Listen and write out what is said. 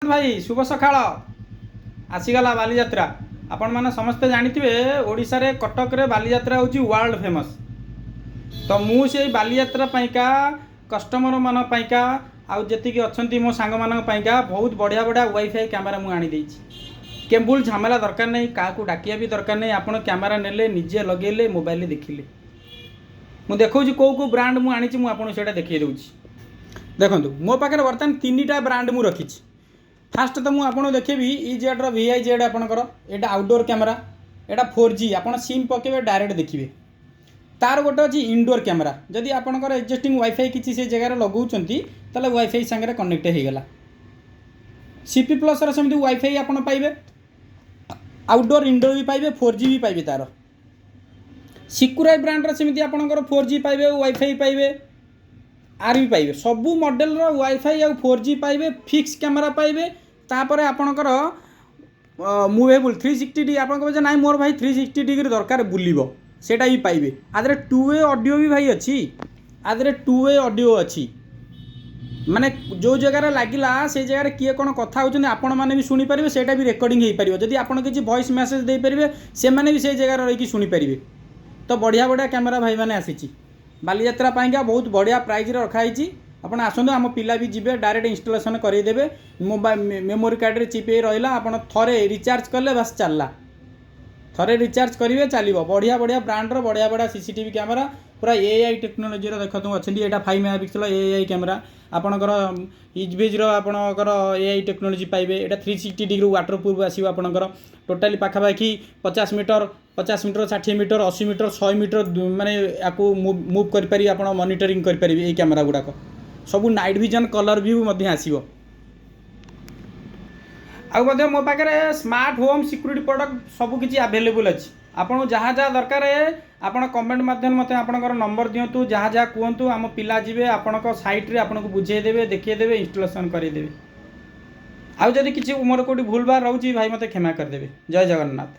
भाई शुभ सकाळ आसीगला बालीजात्रा आपण मैंने समस्ते जानिथिबे ओडिशा रे कटक रे बालीजात्रा होची वर्ल्ड फेमस। तो मु से बालीजात्रा पाइका कस्टमर मान पाइका आउ जेतिकी अछंती मो सांग मान पाइका बहुत बढ़िया बढ़िया वाईफाई कैमरा मु आनी देछि। केबुल झमेला दरकार नहीं, काकू डाकिया भी दरकार नहीं। आपण कैमरा नेले निजे लगेले मोबाइल देखिले मु देखौछि को को ब्रांड मु आनी छि मु आपण सेटा देखिए दउछि। देखंतु मो पाखरे वर्तमान तीनटा ब्रांड मु रखिछि। फास्ट तो मुझे देखेबी इजेड VI-Z आपणकर एटा आउटडोर कैमरा, एटा 4G आपण सिम पकेबे डायरेक्ट देखिए। तार गोटे अच्छी इनडोर कैमरा, जदि आपणकर एक्जिस्टिंग वाईफाई किसी से जगार लगाउछंती ताले वाईफाई संगे कनेक्ट हो गला। CP प्लस सेमती वाईफाई आपण पाइबे, आउटडोर इनडोर भी पाइबे, 4G भी पाइबे। तार सिक्युराई ब्रांड सेमती आपणकर 4G पाइबे, वाईफाई पाइबे, आर भी पाइबे। सबू मॉडल रो वाईफाई और 4G पाइबे, फिक्स कैमरा पाइबे। तापर आपणकर मूवेबल 360 डिग्री आपन ना मोर भाई 360 डिग्री दरकार बुलिबो सेटा भी पाइबे। आदरे 2-वे ऑडियो भी भाई अच्छी, आदरे 2-वे ऑडियो अच्छी माने जो जगह लगिला से जगह किए कौन कथा होचंदी आपण माने भी सुनी पारिबे, सेटा भी रिकॉर्डिंग हो पारिबो। जदि आपण किछि वॉइस मेसेज दे पारिबे से माने भी से जगह रही सुनी पारिबे। तो बढ़िया बढ़िया कैमरा भाई माने आसीची बालीजात्रा पाइका बहुत बढ़िया प्राइस रखाई। आपड़ आसतु आम पिला भी जी डायरेक्ट इनस्टलेशन करदेवे। मोबाइल मेमोरी कार्ड रे चिप रहा आप थे रिचार्ज कले बस चलला, थे रिचार्ज करेंगे चलो। बढ़िया बढ़िया ब्रांडर बढ़िया बढ़िया CCTV कैमरा पूरा AI टेक्नोलोजी देखते अच्छा। यहाँ 5 मेगापिक्सल AI कैमरा आपणकर इजबेज आपणकर AI टेक्नोलोजी पाइबे। यहाँ 360 डिग्री वाटर प्रूफ आसो आपणकर टोटाली पाखापाखि 50 मीटर 60 मीटर 80 मीटर 100 मीटर माने आपको मूव करें आप मॉनिटरिंग करें। ये कैमरा गुड़ाक सब नाइट विजन कलर व्यू आसो। आउ मो पाखे स्मार्ट होम सिक्यूरिटी प्रोडक्ट सबकि आवेलेबल अच्छी। आपको जहाँ जहाँ दरकार आप कमेंट माध्यम मत आपंकर नंबर दिंतु, जहाँ जहाँ कहतु आम पिला जी आपण साइट रे आपको बुझेदेवे, देखीदेवे, इनस्टलेशन करदेवे। आउ जदि किसी मोर कोई भूल भाल रोचे भाई मत क्षमा करदेवे। जय जगन्नाथ।